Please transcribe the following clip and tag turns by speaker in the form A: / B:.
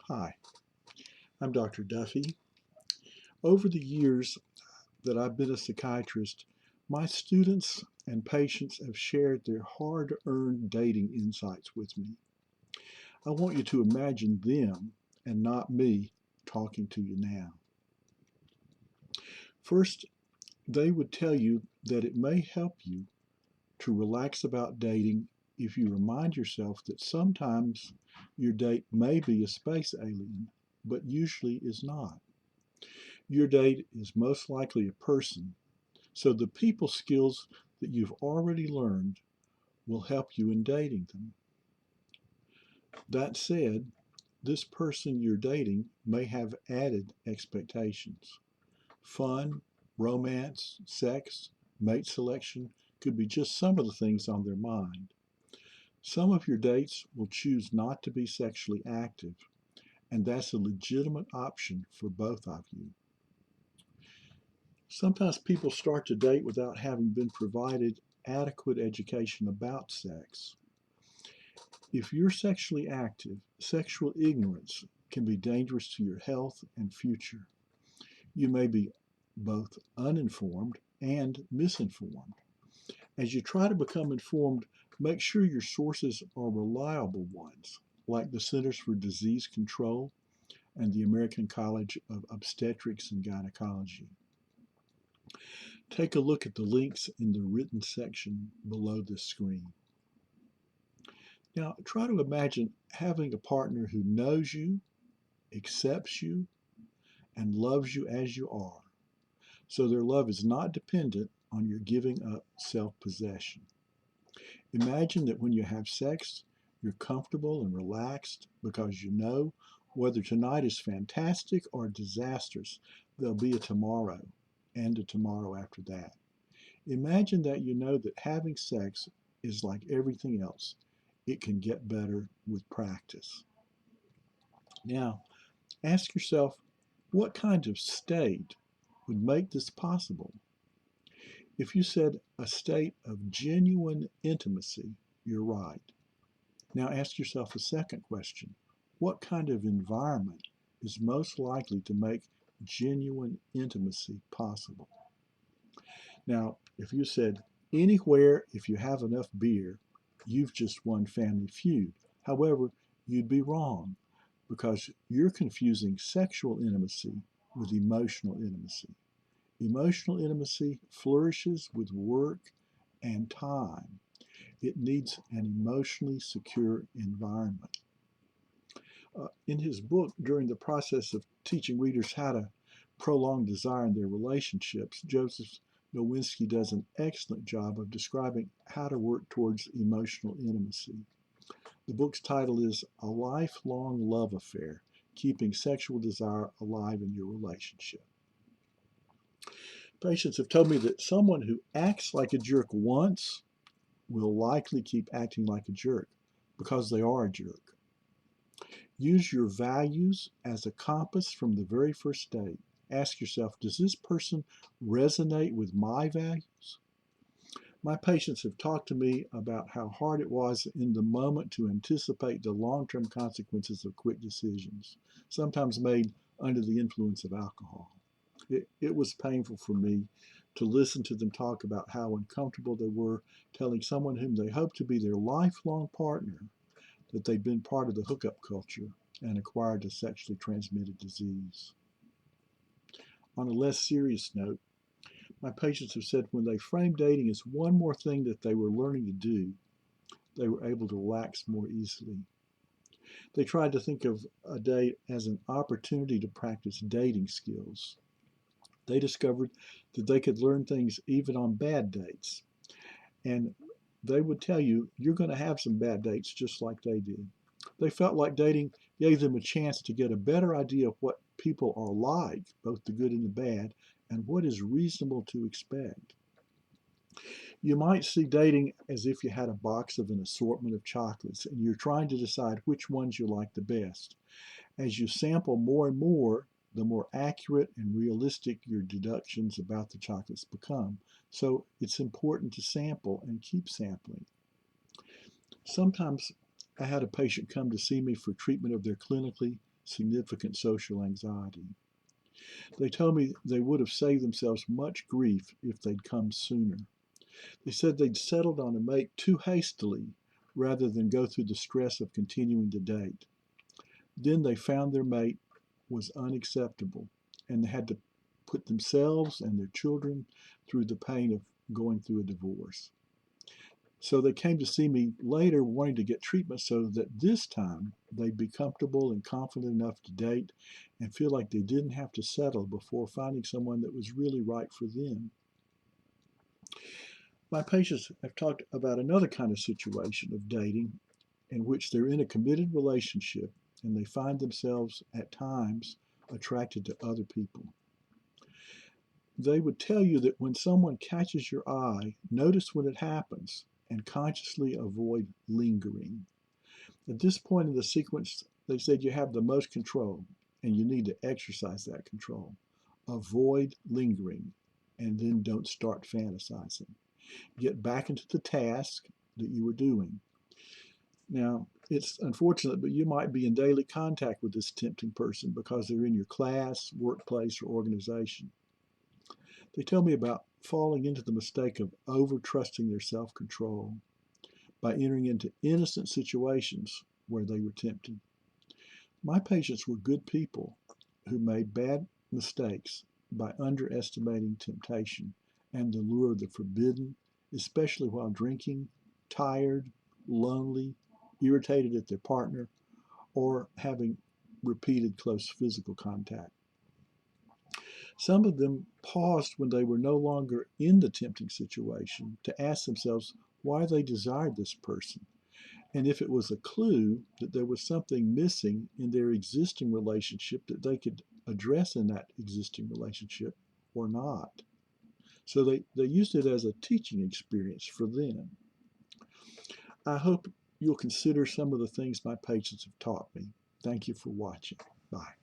A: Hi, I'm Dr. Duffy. Over the years that I've been a psychiatrist, my students and patients have shared their hard-earned dating insights with me. I want you to imagine them and not me talking to you now. First, they would tell you that it may help you to relax about dating if you remind yourself that sometimes your date may be a space alien, but usually is not. Your date is most likely a person, so the people skills that you've already learned will help you in dating them. That said, this person you're dating may have added expectations. Fun, romance, sex, mate selection could be just some of the things on their mind. Some of your dates will choose not to be sexually active, and that's a legitimate option for both of you. Sometimes people start to date without having been provided adequate education about sex. If you're sexually active, sexual ignorance can be dangerous to your health and future. You may be both uninformed and misinformed. As you try to become informed, make sure your sources are reliable ones, like the Centers for Disease Control and the American College of Obstetrics and Gynecology. Take a look at the links in the written section below this screen. Now, try to imagine having a partner who knows you, accepts you, and loves you as you are, so their love is not dependent on your giving up self-possession. Imagine that when you have sex, you're comfortable and relaxed because you know whether tonight is fantastic or disastrous, there'll be a tomorrow and a tomorrow after that. Imagine that you know that having sex is like everything else. It can get better with practice. Now, ask yourself, what kind of state would make this possible? If you said a state of genuine intimacy, you're right. Now ask yourself a second question. What kind of environment is most likely to make genuine intimacy possible? Now, if you said anywhere if you have enough beer, you've just won Family Feud. However, you'd be wrong because you're confusing sexual intimacy with emotional intimacy. Emotional intimacy flourishes with work and time. It needs an emotionally secure environment. In his book, during the process of teaching readers how to prolong desire in their relationships, Joseph Nowinski does an excellent job of describing how to work towards emotional intimacy. The book's title is A Lifelong Love Affair, Keeping Sexual Desire Alive in Your Relationship. Patients have told me that someone who acts like a jerk once will likely keep acting like a jerk because they are a jerk. Use your values as a compass from the very first date. Ask yourself, does this person resonate with my values? My patients have talked to me about how hard it was in the moment to anticipate the long-term consequences of quick decisions, sometimes made under the influence of alcohol. It was painful for me to listen to them talk about how uncomfortable they were telling someone whom they hoped to be their lifelong partner that they'd been part of the hookup culture and acquired a sexually transmitted disease. On a less serious note, my patients have said when they framed dating as one more thing that they were learning to do, they were able to relax more easily. They tried to think of a date as an opportunity to practice dating skills. They discovered that they could learn things even on bad dates. And they would tell you, you're going to have some bad dates just like they did. They felt like dating gave them a chance to get a better idea of what people are like, both the good and the bad, and what is reasonable to expect. You might see dating as if you had a box of an assortment of chocolates and you're trying to decide which ones you like the best. As you sample more and more, the more accurate and realistic your deductions about the chocolates become. So it's important to sample and keep sampling. Sometimes I had a patient come to see me for treatment of their clinically significant social anxiety. They told me they would have saved themselves much grief if they'd come sooner. They said they'd settled on a mate too hastily rather than go through the stress of continuing to date. Then they found their mate was unacceptable and they had to put themselves and their children through the pain of going through a divorce. So they came to see me later wanting to get treatment so that this time they'd be comfortable and confident enough to date and feel like they didn't have to settle before finding someone that was really right for them. My patients have talked about another kind of situation of dating in which they're in a committed relationship and they find themselves at times attracted to other people. They would tell you that when someone catches your eye, notice when it happens and consciously avoid lingering. At this point in the sequence, they said you have the most control and you need to exercise that control. Avoid lingering and then don't start fantasizing. Get back into the task that you were doing. Now, it's unfortunate, but you might be in daily contact with this tempting person because they're in your class, workplace, or organization. They tell me about falling into the mistake of over-trusting their self-control by entering into innocent situations where they were tempted. My patients were good people who made bad mistakes by underestimating temptation and the lure of the forbidden, especially while drinking, tired, lonely, irritated at their partner, or having repeated close physical contact. Some of them paused when they were no longer in the tempting situation to ask themselves why they desired this person, and if it was a clue that there was something missing in their existing relationship that they could address in that existing relationship or not. So they used it as a teaching experience for them. I hope you'll consider some of the things my patients have taught me. Thank you for watching. Bye.